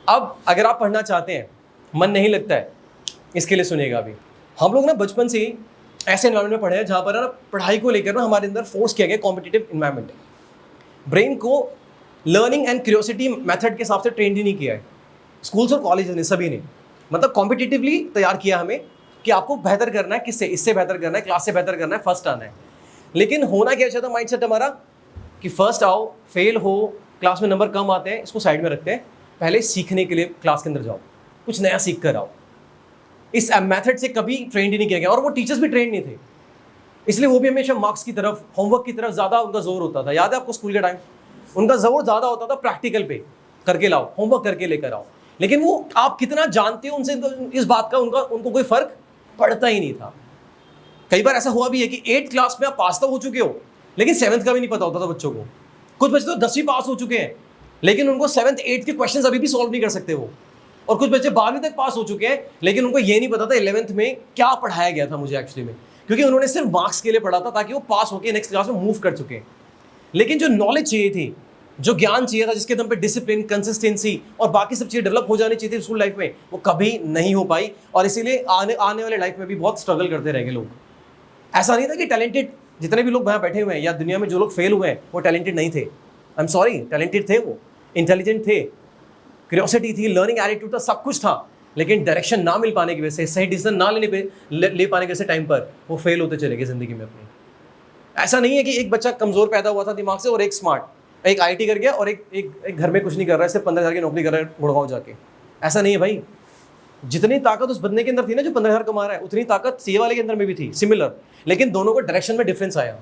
अब अगर आप पढ़ना चाहते हैं, मन नहीं लगता है, इसके लिए सुनिएगा अभी। हम लोग ना बचपन से ही ऐसे एनवायरमेंट में पढ़े हैं जहाँ पर ना पढ़ाई को लेकर ना हमारे अंदर फोर्स किया गया कॉम्पिटिटिव एनवायरमेंट। ब्रेन को लर्निंग एंड क्यूरियोसिटी मेथड के हिसाब से ट्रेन ही नहीं किया है स्कूल्स और कॉलेज ने, सभी ने। मतलब कॉम्पिटिटिवली तैयार किया हमें कि आपको बेहतर करना है, किससे, इससे बेहतर करना है, क्लास से बेहतर करना है, फर्स्ट आना है। लेकिन होना क्या चाहता माइंडसेट हमारा कि फर्स्ट आओ, फेल हो, क्लास में नंबर कम आते हैं, इसको साइड में रखते हैं, पहले सीखने के लिए क्लास के अंदर जाओ, कुछ नया सीख कर आओ। इस मेथड से कभी ट्रेंड ही नहीं किया गया, और वो टीचर्स भी ट्रेंड नहीं थे, इसलिए वो भी हमेशा मार्क्स की तरफ, होमवर्क की तरफ ज़्यादा उनका जोर होता था। याद है आपको स्कूल के टाइम? उनका जोर ज़्यादा होता था प्रैक्टिकल पे, करके लाओ, होमवर्क करके लेकर आओ। लेकिन वो आप कितना जानते हो उनसे, इस बात का उनको कोई फर्क पड़ता ही नहीं था। कई बार ऐसा हुआ भी है कि 8th क्लास में आप पास तो हो चुके हो, लेकिन 7th का भी नहीं पता होता था बच्चों को। कुछ बच्चे तो 10वीं पास हो चुके हैं, लेकिन उनको 7th 8th के क्वेश्चंस अभी भी सॉल्व नहीं कर सकते वो। और कुछ बच्चे 12वीं तक पास हो चुके हैं, लेकिन उनको ये नहीं पता था 11th में क्या पढ़ाया गया था मुझे एक्चुअली में, क्योंकि उन्होंने सिर्फ मार्क्स के लिए पढ़ा था ताकि वो पास होकर नेक्स्ट क्लास में मूव कर चुके। लेकिन जो नॉलेज चाहिए थी, जो ज्ञान चाहिए था, जिसके दम पे डिसिप्लिन, कंसिस्टेंसी और बाकी सब चीज़ें डेवलप हो जानी चाहिए थी स्कूल लाइफ में, वो कभी नहीं हो पाई। और इसीलिए आने वाले लाइफ में भी बहुत स्ट्रगल करते रहेंगे लोग। ऐसा नहीं था कि टैलेंटेड जितने भी लोग यहाँ बैठे हुए हैं या दुनिया में जो लोग फेल हुए हैं वो टैलेंटेड नहीं थे। आई एम सॉरी, टैलेंटेड थे, वो इंटेलिजेंट थे, क्यूरियोसिटी थी, लर्निंग एटीट्यूड था, सब कुछ था। लेकिन डायरेक्शन ना मिल पाने की वजह से, सही डिसीजन ना ले पाने की वजह से टाइम पर वो फेल होते चले गए जिंदगी में अपनी। ऐसा नहीं है कि एक बच्चा कमजोर पैदा हुआ था दिमाग से और एक स्मार्ट, एक आईटी कर गया और एक घर में कुछ नहीं कर रहा है, सिर्फ 15,000 की नौकरी कर रहा है गुड़गांव जाके। ऐसा नहीं है भाई। जितनी ताकत उस बंदे के अंदर थी ना जो 15,000 कमा रहा है, उतनी ताकत सीए वाले के अंदर में भी थी, सिमिलर। लेकिन दोनों को डायरेक्शन में डिफरेंस आया।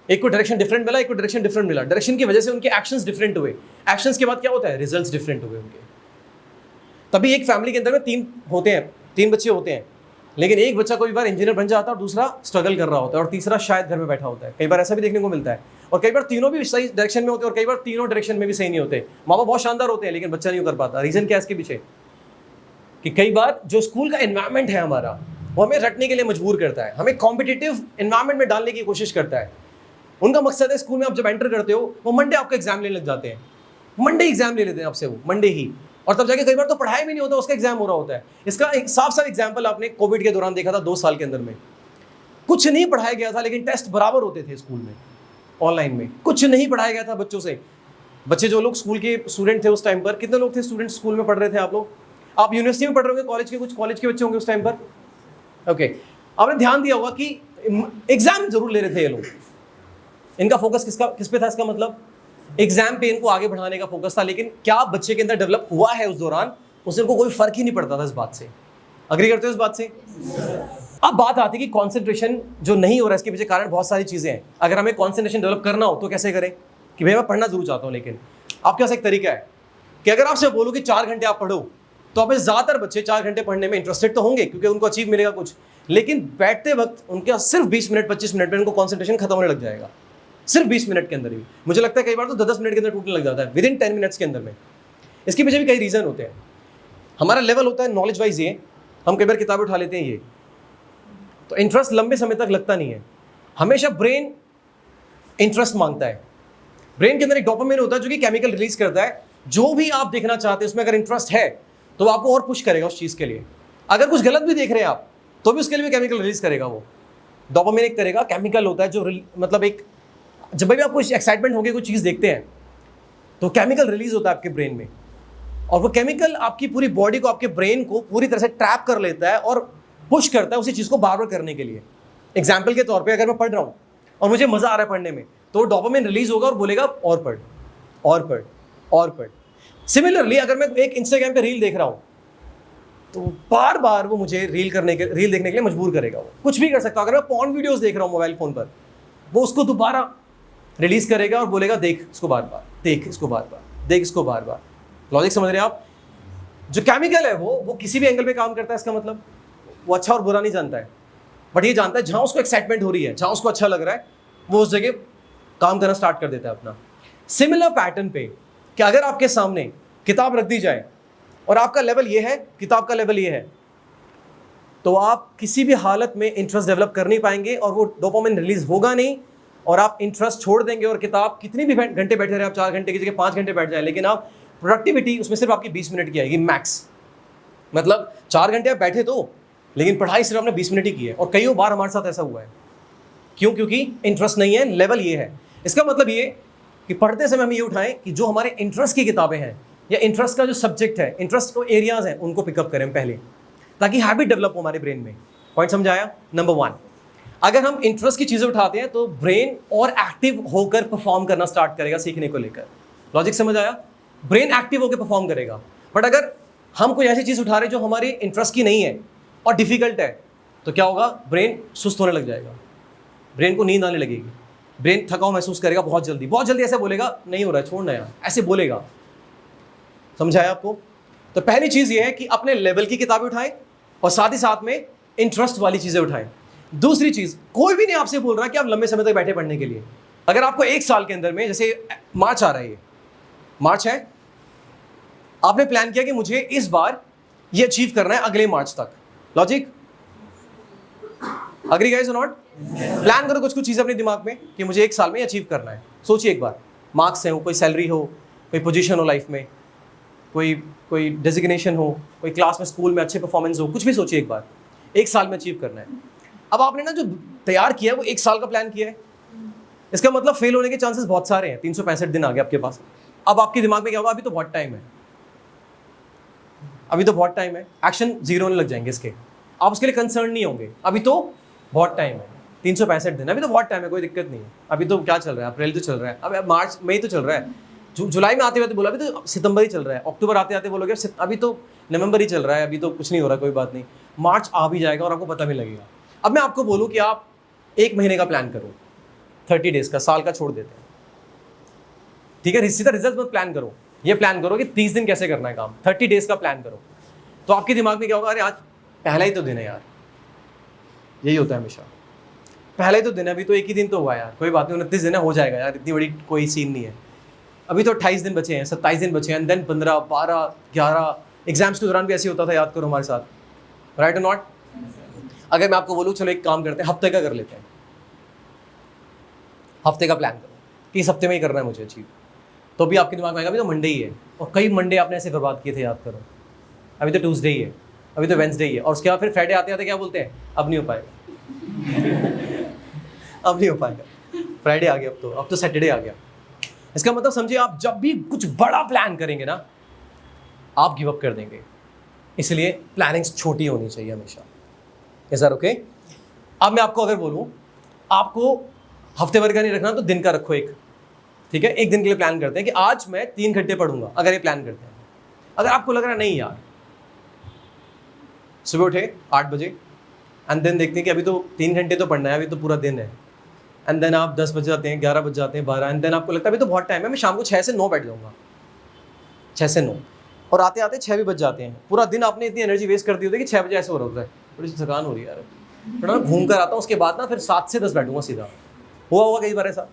एक को डायरेक्शन डिफरेंट मिला, एक को डायरेक्शन डिफरेंट मिला। डायरेक्शन की वजह से उनके एक्शंस डिफरेंट हुए। एक्शंस के बाद क्या होता है? रिजल्ट्स डिफरेंट हुए उनके। तभी एक फैमिली के अंदर में 3 बच्चे होते हैं, लेकिन एक बच्चा कोई बार इंजीनियर बन जाता है और दूसरा स्ट्रगल कर रहा होता है और तीसरा शायद घर में बैठा होता है। कई बार ऐसा भी देखने को मिलता है। और कई बार तीनों भी सही डायरेक्शन में होते हैं और कई बार तीनों डायरेक्शन में भी सही नहीं होते। माँ बाप बहुत शानदार होते हैं लेकिन बच्चा नहीं कर पाता। रीजन क्या है इसके पीछे? कि कई बार जो स्कूल का एनवायरनमेंट है हमारा, वो हमें रटने के लिए मजबूर करता है, हमें कॉम्पिटिटिव एनवायरनमेंट में डालने की कोशिश करता है। उनका मकसद है स्कूल में आप जब एंटर करते हो, वो मंडे आपका एग्जाम लेने लग जाते हैं। मंडे एग्जाम ले लेते हैं आपसे, वो मंडे ही। और तब जाके कई बार तो पढ़ाई भी नहीं होता, उसका एग्जाम हो रहा होता है। इसका एक साफ एग्जाम्पल आपने कोविड के दौरान देखा था। 2 साल के अंदर में कुछ नहीं पढ़ाया गया था, लेकिन टेस्ट बराबर होते थे स्कूल में, ऑनलाइन में। कुछ नहीं पढ़ाया गया था बच्चों से। बच्चे जो लोग स्कूल के स्टूडेंट थे उस टाइम पर, कितने लोग थे स्टूडेंट स्कूल में पढ़ रहे थे? आप लोग, आप यूनिवर्सिटी में पढ़ रहे होंगे, कुछ कॉलेज के बच्चे होंगे उस टाइम पर। ओके, आपने ध्यान दिया होगा कि एग्जाम जरूर ले रहे थे ये लोग। इनका फोकस किस पे था? इसका मतलब एग्जाम पे इनको आगे बढ़ाने का फोकस था। लेकिन क्या बच्चे के अंदर डेवलप हुआ है उस दौरान, उससे इनको कोई फर्क ही नहीं पड़ता था इस बात से। अग्री करते हो इस बात से? अब बात आती है कि कंसंट्रेशन जो नहीं हो रहा है, इसके पीछे कारण बहुत सारी चीजें हैं। अगर हमें कंसंट्रेशन डेवलप करना हो तो कैसे करें? कि भैया मैं पढ़ना जरूर चाहता हूं, लेकिन आपके पास एक तरीका है कि अगर आपसे बोलो कि 4 घंटे आप पढ़ो, तो आप ज्यादातर बच्चे 4 घंटे पढ़ने में इंटरेस्टेड तो होंगे क्योंकि उनको अचीव मिलेगा कुछ। लेकिन बैठते वक्त उनका सिर्फ 20 मिनट 25 मिनट में उनको कंसंट्रेशन खत्म होने लग जाएगा। सिर्फ 20 मिनट के अंदर ही। मुझे लगता है कई बार तो 10 मिनट के अंदर टूटने लग जाता है, विदिन 10 मिनट्स के अंदर में। इसके पीछे भी कई रीजन होते हैं। हमारा लेवल होता है नॉलेज वाइज, ये हम कई बार किताबें उठा लेते हैं, ये तो इंटरेस्ट लंबे समय तक लगता नहीं है। हमेशा ब्रेन इंटरेस्ट मांगता है। ब्रेन के अंदर एक डोपामिन होता है जो कि केमिकल रिलीज करता है। जो भी आप देखना चाहते हैं उसमें अगर इंटरेस्ट है तो आपको और पुश करेगा उस चीज के लिए। अगर कुछ गलत भी देख रहे हैं आप तो भी उसके लिए भी केमिकल रिलीज करेगा। वो डोपामिन एक तरह का केमिकल होता है जो मतलब एक, जब भी आप कोई एक्साइटमेंट होगी कोई चीज़ देखते हैं तो केमिकल रिलीज होता है आपके ब्रेन में, और वो केमिकल आपकी पूरी बॉडी को, आपके ब्रेन को पूरी तरह से ट्रैप कर लेता है और पुश करता है उसी चीज़ को बार बार करने के लिए। एग्जाम्पल के तौर पे अगर मैं पढ़ रहा हूँ और मुझे मज़ा आ रहा है पढ़ने में, तो डोपामिन रिलीज होगा और बोलेगा और पढ़ और पढ़ और पढ़। सिमिलरली अगर मैं एक इंस्टाग्राम पे रील देख रहा हूँ तो बार बार वो मुझे रील देखने के लिए मजबूर करेगा। वो कुछ भी कर सकता है। अगर मैं पॉर्न वीडियोज़ देख रहा हूँ मोबाइल फ़ोन पर, वो उसको दोबारा रिलीज करेगा और बोलेगा देख इसको बार बार, देख इसको बार बार, देख इसको बार बार। लॉजिक समझ रहे हैं आप? जो केमिकल है वो किसी भी एंगल पे काम करता है। इसका मतलब वो अच्छा और बुरा नहीं जानता है, बट ये जानता है जहां उसको एक्साइटमेंट हो रही है, जहां उसको अच्छा लग रहा है, वो उस जगह काम करना स्टार्ट कर देता है अपना। सिमिलर पैटर्न पे कि अगर आपके सामने किताब रख दी जाए और आपका लेवल ये है, किताब का लेवल ये है, तो आप किसी भी हालत में इंटरेस्ट डेवलप कर नहीं पाएंगे और वो डोपामिन रिलीज होगा नहीं और आप इंटरेस्ट छोड़ देंगे। और किताब कितनी भी घंटे बैठे रहे, आप 4 घंटे की जगह 5 घंटे बैठ जाए, लेकिन आप प्रोडक्टिविटी उसमें सिर्फ आपकी 20 मिनट की आएगी मैक्स। मतलब 4 घंटे आप बैठे तो, लेकिन पढ़ाई सिर्फ आपने 20 मिनट ही की है। और कई बार हमारे साथ ऐसा हुआ है। क्यों? क्योंकि इंटरेस्ट नहीं है, लेवल ये है। इसका मतलब ये कि पढ़ते समय हम ये उठाएं कि जो हमारे इंटरेस्ट की किताबें हैं या इंटरेस्ट का जो सब्जेक्ट है, इंटरेस्ट को एरियाज हैं, उनको पिकअप करें पहले, ताकि हैबिट डेवलप हो हमारे ब्रेन में। पॉइंट समझाया? नंबर 1, अगर हम इंटरेस्ट की चीजें उठाते हैं तो ब्रेन और एक्टिव होकर परफॉर्म करना स्टार्ट करेगा सीखने को लेकर। लॉजिक समझ आया? ब्रेन एक्टिव होकर परफॉर्म करेगा। बट अगर हम कोई ऐसी चीज उठा रहे जो हमारी इंटरेस्ट की नहीं है और डिफिकल्ट है, तो क्या होगा? ब्रेन सुस्त होने लग जाएगा, ब्रेन को नींद आने लगेगी, ब्रेन थकाव महसूस करेगा बहुत जल्दी ऐसे बोलेगा नहीं हो रहा है, छोड़ना यार, ऐसे बोलेगा। समझाया आपको? तो पहली चीज ये है कि अपने लेवल की किताबें उठाएं और साथ ही साथ में इंटरेस्ट वाली चीजें उठाएं। दूसरी चीज, कोई भी नहीं आपसे बोल रहा कि आप लंबे समय तक बैठे पढ़ने के लिए। अगर आपको 1 साल के अंदर में, जैसे मार्च आ रहा है, ये मार्च है, आपने प्लान किया कि मुझे इस बार ये अचीव करना है अगले मार्च तक। लॉजिक? अग्री गाइस और नॉट? प्लान करो कुछ चीजें अपने दिमाग में कि मुझे 1 साल में अचीव करना है। सोचिए एक बार, मार्क्स हो, कोई सैलरी हो, कोई पोजीशन हो लाइफ में, कोई डेजिग्नेशन हो, कोई क्लास में स्कूल में अच्छे परफॉर्मेंस हो, कुछ भी सोचिए एक बार, 1 साल में अचीव करना है। अब आपने ना जो तैयार किया है वो 1 साल का प्लान किया है, इसका मतलब फेल होने के चांसेस बहुत सारे हैं। 365 दिन आ गए आपके पास। अब आपके दिमाग में क्या होगा? अभी तो बहुत टाइम है, अभी तो बहुत टाइम है, एक्शन 0 होने लग जाएंगे इसके। आप उसके लिए कंसर्न नहीं होंगे, अभी तो बहुत टाइम है, 365 दिन, अभी तो बहुत टाइम है, कोई दिक्कत नहीं है। अभी तो क्या चल रहा है? अप्रैल तो चल रहा है, अब मार्च मई तो चल रहा है, जुलाई में आते हुए तो बोला अभी तो सितंबर ही चल रहा है, अक्टूबर आते आते बोलोगे अभी तो नवंबर ही चल रहा है, अभी तो कुछ नहीं हो रहा, कोई बात नहीं, मार्च आ भी जाएगा और आपको पता भी लगेगा। अब मैं आपको बोलूँ कि आप 1 महीने का प्लान करो, 30 डेज का, साल का छोड़ देते हैं, ठीक है? सीधा रिजल्ट मत प्लान करो, ये प्लान करो कि 30 दिन कैसे करना है काम, 30 डेज का प्लान करो। तो आपके दिमाग में क्या होगा? अरे आज पहला ही तो दिन है यार, यही होता है हमेशा, पहला ही तो दिन है, अभी तो 1 ही दिन तो हुआ यार, कोई बात नहीं, 29 दिन है, हो जाएगा यार, इतनी बड़ी कोई सीन नहीं है, अभी तो 28 दिन बचे हैं, 27 दिन बचे हैं, देन 15, 12, 11, एग्जाम्स के दौरान भी ऐसे होता था, याद करो हमारे साथ, राइट और नॉट? अगर मैं आपको बोलूँ चलो एक काम करते हैं, हफ्ते का कर लेते हैं, हफ्ते का प्लान करो कि इस हफ्ते में ही करना है मुझे अचीव, तो भी आपके दिमाग में आएगा अभी तो मंडे ही है, और कई मंडे आपने ऐसे बर्बाद किए थे, याद करो, अभी तो ट्यूसडे ही है, अभी तो वेंसडे ही है, और उसके बाद फिर फ्राइडे आते आते क्या बोलते हैं? अब नहीं हो पाएगा अब नहीं हो पाएगा, फ्राइडे आ गया, अब तो सैटरडे आ गया। इसका मतलब समझिए, आप जब भी कुछ बड़ा प्लान करेंगे ना, आप गिव अप कर देंगे, इसलिए प्लानिंग्स छोटी होनी चाहिए हमेशा। Is that okay? अब मैं आपको अगर बोलूं, आपको हफ्ते भर का नहीं रखना तो दिन का रखो एक, ठीक है? 1 दिन के लिए प्लान करते हैं कि आज मैं 3 घंटे पढ़ूंगा, अगर ये प्लान करते हैं। अगर आपको लग रहा है नहीं यार, सुबह उठे 8 बजे एंड देन देखते हैं कि अभी तो 3 घंटे तो पढ़ना है, अभी तो पूरा दिन है, एंड देन आप 10 बज जाते हैं, 11 बज जाते हैं, 12, एंड देन आपको लगता है अभी तो बहुत टाइम है, मैं शाम को 6 से 9 बैठ जाऊंगा, 6 से 9, और आते आते 6 भी बज जाते हैं। पूरा दिन आपने इतनी एनर्जी वेस्ट कर दी होती है कि 6 बजे ऐसे हो रहा होता है, थोड़ी सी थकान हो रही है यार, थोड़ा मैं घूम कर आता हूँ, उसके बाद ना फिर 7 से 10 बैठूंगा सीधा। हुआ होगा कई बार ऐसा।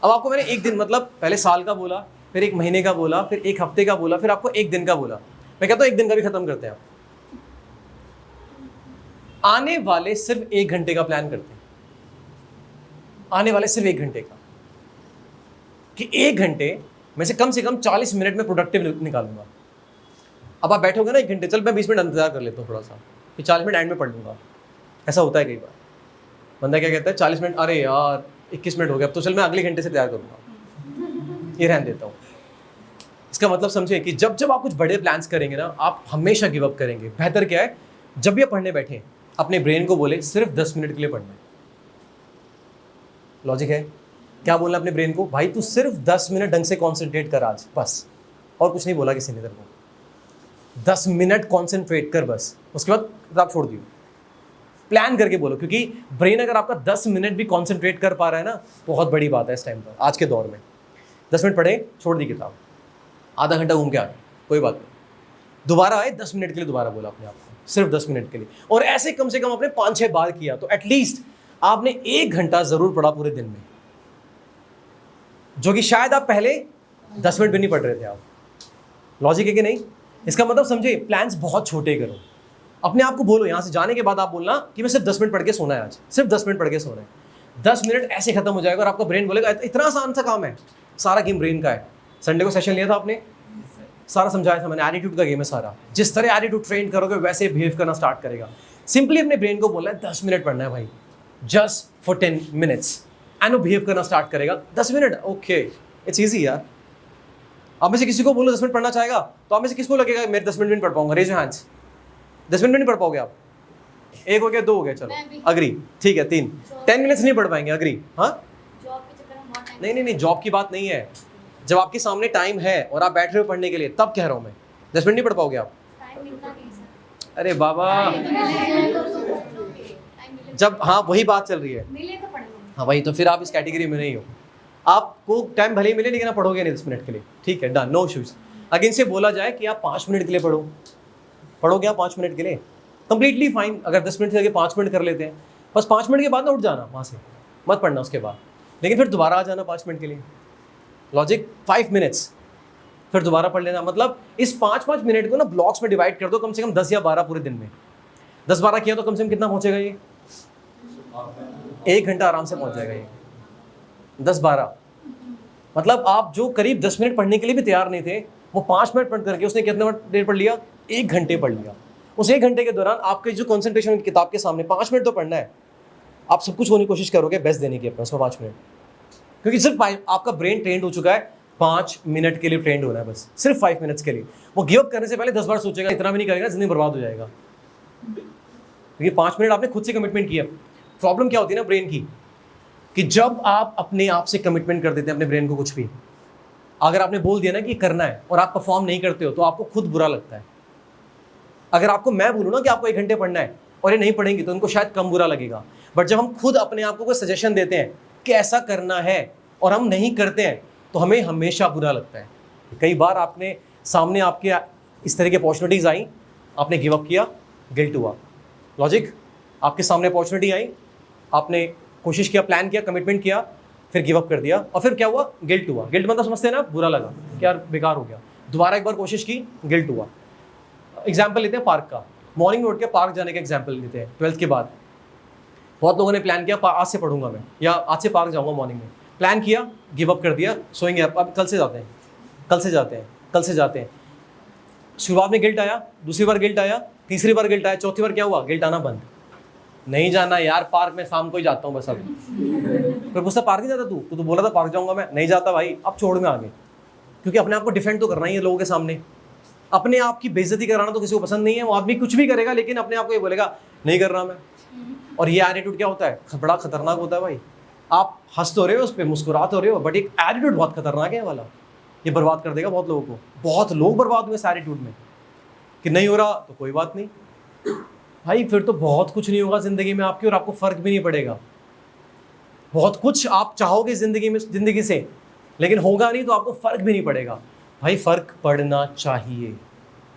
अब आपको मैंने 1 दिन, मतलब पहले साल का बोला, फिर 1 महीने का बोला, फिर 1 हफ्ते का बोला, फिर आपको 1 दिन का बोला। मैं कहता हूँ 1 दिन का भी खत्म करते हैं आप, आने वाले सिर्फ 1 घंटे का प्लान करते हैं, आने वाले सिर्फ 1 घंटे का, कि 1 घंटे में से कम 40 मिनट में प्रोडक्टिव निकालूंगा। अब आप बैठोगे ना 1 घंटे, चल मैं 20 मिनट इंतजार कर लेता हूँ थोड़ा सा, फिर 40 मिनट एंड में पढ़ लूंगा। ऐसा होता है कई बार, बंदा क्या कहता है 40 मिनट, अरे यार 21 मिनट हो गया, अब तो चल मैं अगले घंटे से तैयार करूंगा, ये रहने देता हूँ। इसका मतलब समझे कि जब जब आप कुछ बड़े प्लान्स करेंगे ना, आप हमेशा गिव अप करेंगे। बेहतर क्या है, जब भी आप पढ़ने बैठे, अपने ब्रेन को बोले सिर्फ 10 मिनट के लिए पढ़ना है। लॉजिक है? क्या बोलना अपने ब्रेन को? भाई तू सिर्फ 10 मिनट ढंग से कॉन्सेंट्रेट कर आज, बस, और कुछ नहीं बोला किसी ने तेरे को, 10 मिनट कॉन्सेंट्रेट कर बस, उसके बाद किताब छोड़ दियो। प्लान करके बोलो, क्योंकि ब्रेन अगर आपका 10 मिनट भी कॉन्सेंट्रेट कर पा रहा है ना, बहुत बड़ी बात है इस टाइम पर, आज के दौर में। 10 मिनट पढ़े, छोड़ दी किताब, आधा घंटा घूम के आ गए, कोई बात नहीं, दोबारा आए, 10 मिनट के लिए दोबारा बोला अपने आप को, सिर्फ 10 मिनट के लिए, और ऐसे कम से कम आपने 5-6 बार किया, तो एटलीस्ट आपने 1 घंटा जरूर पढ़ा पूरे दिन में, जो कि शायद आप पहले 10 मिनट भी नहीं पढ़ रहे थे आप। लॉजिक है कि नहीं? इसका मतलब समझे, प्लान्स बहुत छोटे करो, अपने आप को बोलो, यहाँ से जाने के बाद आप बोलना कि मैं सिर्फ 10 मिनट पढ़ के सोना है आज, सिर्फ 10 मिनट पढ़ के सोना है। 10 मिनट ऐसे खत्म हो जाएगा और आपका ब्रेन बोलेगा इतना आसान सा काम है, सारा गेम ब्रेन का है। संडे को सेशन लिया था आपने, सारा समझाया था मैंने, एटीट्यूड का गेम है सारा। जिस तरह एटीट्यूड ट्रेन करोगे वैसे बिहेव करना स्टार्ट करेगा। सिंपली अपने ब्रेन को बोलना है 10 मिनट पढ़ना है भाई, जस्ट फॉर 10 मिनट्स, एंड वो बिहेव करना स्टार्ट करेगा। 10 मिनट, ओके, इट्स ईजी यार। आप में से किसी को बोलो 10 मिनट पढ़ना चाहेगा, तो आप में से किसको लगेगा मेरे 10 मिनट में नहीं पढ़ पाऊंगा? Raise your hands. 10 मिनट में नहीं पढ़ पाओगे आप? एक हो गया, दो हो गया, चलो अग्री, ठीक है। 3 10 मिनट्स नहीं पढ़ पाएंगे, अग्री। हाँ, नहीं नहीं नहीं, जॉब की बात नहीं है। जब आपके सामने टाइम है और आप बैठ रहे हो पढ़ने के लिए, तब कह रहा हूँ मैं। 10 मिनट नहीं पढ़ पाओगे आप? अरे बाबा, जब, हाँ वही बात चल रही है, हाँ वही, तो फिर आप इस कैटेगरी में नहीं हो। आपको टाइम भले ही मिले लेकिन आप पढ़ोगे नहीं 10 मिनट के लिए, ठीक है, डन, नो इश्यूज। अगेन से बोला जाए कि आप 5 मिनट के लिए पढ़ो, पढ़ोगे आप 5 मिनट के लिए, कंप्लीटली फाइन। अगर 10 मिनट से आगे 5 मिनट कर लेते हैं, बस 5 मिनट के बाद ना उठ जाना वहाँ से, मत पढ़ना उसके बाद, लेकिन फिर दोबारा आ जाना 5 मिनट के लिए। लॉजिक 5 मिनट्स, फिर दोबारा पढ़ लेना। मतलब इस 5-5 मिनट को ना ब्लॉक्स में डिवाइड कर दो, कम से कम 10 या 12 पूरे दिन में। 10-12 किया तो कम से कम कितना पहुंचेगा ये? 1 घंटा आराम से पहुंच जाएगा ये। 10-12 मतलब आप जो करीब 10 मिनट पढ़ने के लिए भी तैयार नहीं थे, वो 5 मिनट पढ़ करके उसने कितना देर पढ़ लिया? 1 घंटे पढ़ लिया। उस 1 घंटे के दौरान आपके जो कंसंट्रेशन किताब के सामने, 5 मिनट तो पढ़ना है, आप सब कुछ होने की कोशिश करोगे बेस्ट देने की अपने उसमें 5 मिनट, क्योंकि सिर्फ आपका ब्रेन ट्रेंड हो चुका है 5 मिनट के लिए ट्रेंड होना है, बस सिर्फ 5 मिनट्स के लिए। वो गिव अप करने से पहले 10 बार सोचेगा, इतना भी नहीं करेगा जिंदगी बर्बाद हो जाएगा, क्योंकि 5 मिनट आपने खुद से कमिटमेंट किया। प्रॉब्लम क्या होती है ना ब्रेन की, कि जब आप अपने आप से कमिटमेंट कर देते हैं अपने ब्रेन को कुछ भी, अगर आपने बोल दिया ना कि करना है और आप परफॉर्म नहीं करते हो तो आपको खुद बुरा लगता है। अगर आपको मैं बोलूँ ना कि आपको 1 घंटे पढ़ना है और ये नहीं पढ़ेंगे तो उनको शायद कम बुरा लगेगा, बट जब हम खुद अपने आप को कोई सजेशन देते हैं कि ऐसा करना है और हम नहीं करते हैं तो हमें हमेशा बुरा लगता है। कई बार आपने सामने आपके इस तरह की अपॉर्चुनिटीज़ आई, आपने गिव अप किया, गिल्ट हुआ। लॉजिक, आपके सामने अपॉर्चुनिटी आई, आपने कोशिश किया, प्लान किया, कमिटमेंट किया, फिर गिव अप कर दिया, और फिर क्या हुआ? गिल्ट हुआ। गिल्ट मतलब समझते हैं ना, बुरा लगा कि यार बेकार हो गया। दोबारा एक बार कोशिश की, गिल्ट हुआ। एग्जाम्पल लेते हैं पार्क का, मॉर्निंग में उठ के पार्क जाने का एग्जाम्पल लेते हैं। 12th के बाद बहुत लोगों ने प्लान किया आज से पढ़ूंगा मैं, या आज से पार्क जाऊंगा मॉर्निंग में, प्लान किया, गिव अप कर दिया, सोएंगे अब कल से जाते हैं, कल से जाते हैं, कल से जाते हैं। शुरुआत में गिल्ट आया, दूसरी बार गिल्ट आया, तीसरी बार गिल्ट आया, चौथी बार क्या हुआ? गिल्ट आना बंद। नहीं जाना यार पार्क में, शाम को ही जाता हूँ बस अब। फिर पूछता पार्क नहीं जाता तू तो बोला था पार्क जाऊंगा मैं, नहीं जाता भाई, अब छोड़ में आगे, क्योंकि अपने आप को डिफेंड तो करना ही है लोगों के सामने। अपने आप की बेइज्जती कराना तो किसी को पसंद नहीं है, वो आदमी कुछ भी करेगा लेकिन अपने आप को ये बोलेगा नहीं कर रहा मैं। और ये एटीट्यूड क्या होता है? बड़ा खतरनाक होता है भाई। आप हंस तो रहे हो उस पर, मुस्कुरा तो रहे हो, बट एक एटीट्यूड बहुत खतरनाक है वाला, ये बर्बाद कर देगा बहुत लोगों को। बहुत लोग बर्बाद हुए इस एटीट्यूड में कि नहीं हो रहा तो कोई बात नहीं भाई, फिर तो बहुत कुछ नहीं होगा जिंदगी में आपकी और आपको फर्क भी नहीं पड़ेगा। बहुत कुछ आप चाहोगे जिंदगी से, लेकिन होगा नहीं तो आपको फर्क भी नहीं पड़ेगा। भाई फर्क पड़ना चाहिए।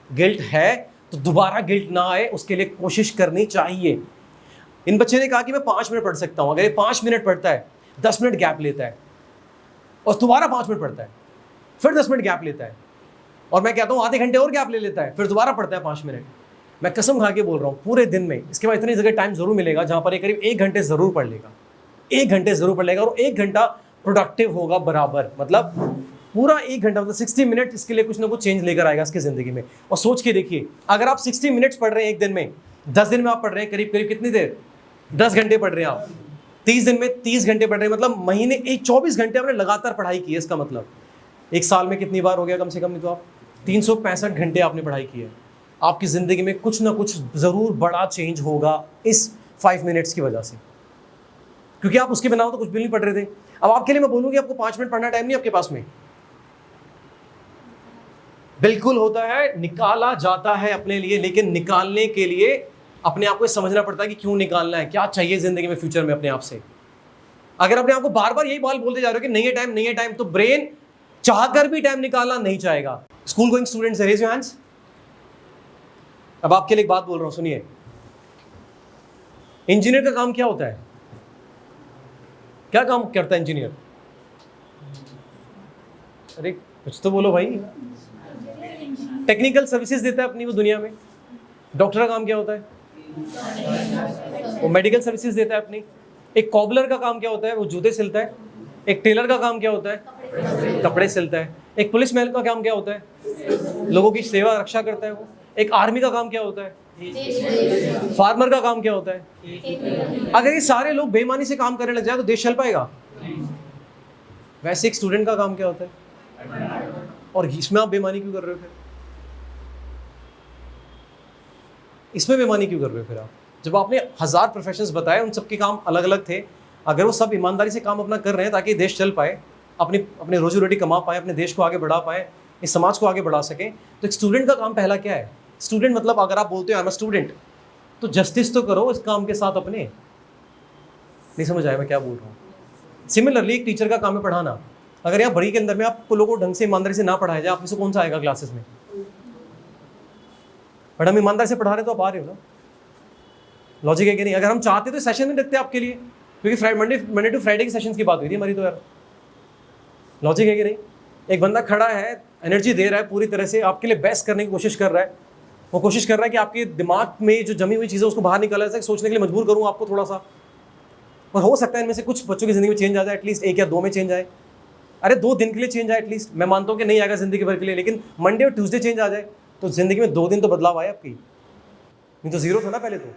गिल्ट है तो दोबारा गिल्ट ना आए उसके लिए कोशिश करनी चाहिए। इन बच्चे ने कहा कि मैं 5 मिनट पढ़ सकता हूं। अगर ये 5 मिनट पढ़ता है, 10 मिनट गैप लेता है और दोबारा 5 मिनट पढ़ता है, फिर 10 मिनट गैप लेता है, और मैं कहता हूं आधे घंटे और गैप ले लेता है, फिर दोबारा पढ़ता है 5 मिनट, मैं कसम खा के बोल रहा हूँ पूरे दिन में इसके बाद इतनी जगह टाइम जरूर मिलेगा जहां पर ये करीब 1 घंटे जरूर पढ़ लेगा। 1 घंटे जरूर पढ़ लेगा, और 1 घंटा प्रोडक्टिव होगा बराबर। मतलब पूरा 1 घंटा, मतलब 60 मिनट इसके लिए कुछ ना कुछ चेंज लेकर आएगा इसकी जिंदगी में। और सोच के देखिए, अगर आप 60 मिनट्स पढ़ रहे हैं एक दिन में, 10 दिन में आप पढ़ रहे हैं करीब करीब कितनी देर? 10 घंटे पढ़ रहे हैं आप। 30 दिन में 30 घंटे पढ़ रहे हैं, मतलब महीने 24 घंटे आपने लगातार पढ़ाई की है। इसका मतलब एक साल में कितनी बार हो गया कम से कम? नहीं तो आप 365 घंटे आपने पढ़ाई की है। आपकी ज़िंदगी में कुछ ना कुछ ज़रूर बड़ा चेंज होगा इस 5 मिनट्स की वजह से, क्योंकि आप उसके बिना तो कुछ भी नहीं पढ़ रहे थे। अब आपके लिए मैं बोलूँगी आपको 5 मिनट पढ़ना टाइम नहीं आपके पास में, बिल्कुल होता है, निकाला जाता है अपने लिए, लेकिन निकालने के लिए अपने आप को समझना पड़ता है कि क्यों निकालना है, क्या चाहिए ज़िंदगी में फ्यूचर में अपने आप से। अगर अपने आप को बार बार यही बात बोलते जा रहे हो कि नहीं है टाइम, नहीं है टाइम, तो ब्रेन चाहकर भी टाइम निकालना नहीं चाहेगा। School going students, raise your hands. अब आपके लिए एक बात बोल रहा हूं, सुनिए। इंजीनियर का काम क्या होता है? क्या काम करता है इंजीनियर? अरे कुछ तो बोलो भाई। टेक्निकल सर्विसेज देता है अपनी वो दुनिया में। डॉक्टर का काम क्या होता है? वो मेडिकल सर्विसेज देता है अपनी। एक कॉबलर का काम क्या होता है? वो जूते सिलता है। एक टेलर का काम क्या होता है? कपड़े सिलता है। एक पुलिस मैन का काम क्या होता है? लोगों की सेवा रक्षा करता है वो। एक आर्मी का काम क्या होता है? फार्मर का काम क्या होता है? अगर ये सारे लोग बेईमानी से काम करने लग जाए तो देश चल पाएगा? वैसे एक स्टूडेंट का काम क्या होता है? और इसमें आप बेईमानी क्यों कर रहे हो फिर? इसमें बेईमानी क्यों कर रहे हो फिर आप? जब आपने 1000 प्रोफेशंस बताए, उन सबके काम अलग अलग थे, अगर वो सब ईमानदारी से काम अपना कर रहे हैं ताकि देश चल पाए, अपनी रोजी रोटी कमा पाए, अपने देश को आगे बढ़ा पाए, इस समाज को आगे बढ़ा सके, तो एक स्टूडेंट का काम पहला क्या है? स्टूडेंट मतलब अगर आप बोलते हो आई एम अ स्टूडेंट, तो जस्टिस तो करो इस काम के साथ अपने। नहीं समझ आया मैं क्या बोल रहा हूँ? सिमिलरली एक टीचर का काम है पढ़ाना। अगर यहाँ बड़ी के अंदर में आप लोगों को ढंग से ईमानदारी से ना पढ़ाया जाए, आप में से कौन सा आएगा क्लासेस में? बट हम ईमानदारी से पढ़ा रहे तो आप आ रहे हो ना। लॉजिक है कि नहीं? अगर हम चाहते तो सेशन नहीं रखते आपके लिए, क्योंकि मंडे टू फ्राइडे के सेशंस की बात हुई थी हमारी तो यार। लॉजिक है कि नहीं? एक बंदा खड़ा है, एनर्जी दे रहा है पूरी तरह से, आपके लिए बेस्ट करने की कोशिश कर रहा है। वो कोशिश कर रहा है कि आपके दिमाग में जो जमी हुई चीज़ें उसको बाहर निकाला जाए, सोचने के लिए मजबूर करूँ आपको थोड़ा सा। और हो सकता है इनमें से कुछ बच्चों की ज़िंदगी में चेंज आ जाए, एटलीस्ट 1 या 2 में चेंज आए। अरे 2 दिन के लिए चेंज आए एटलीस्ट, मैं मानता हूँ कि नहीं आएगा ज़िंदगी भर के लिए, लेकिन मंडे और ट्यूसडे चेंज आ जाए तो ज़िंदगी में 2 दिन तो बदलाव आए आपकी। नहीं तो जीरो था ना पहले तो।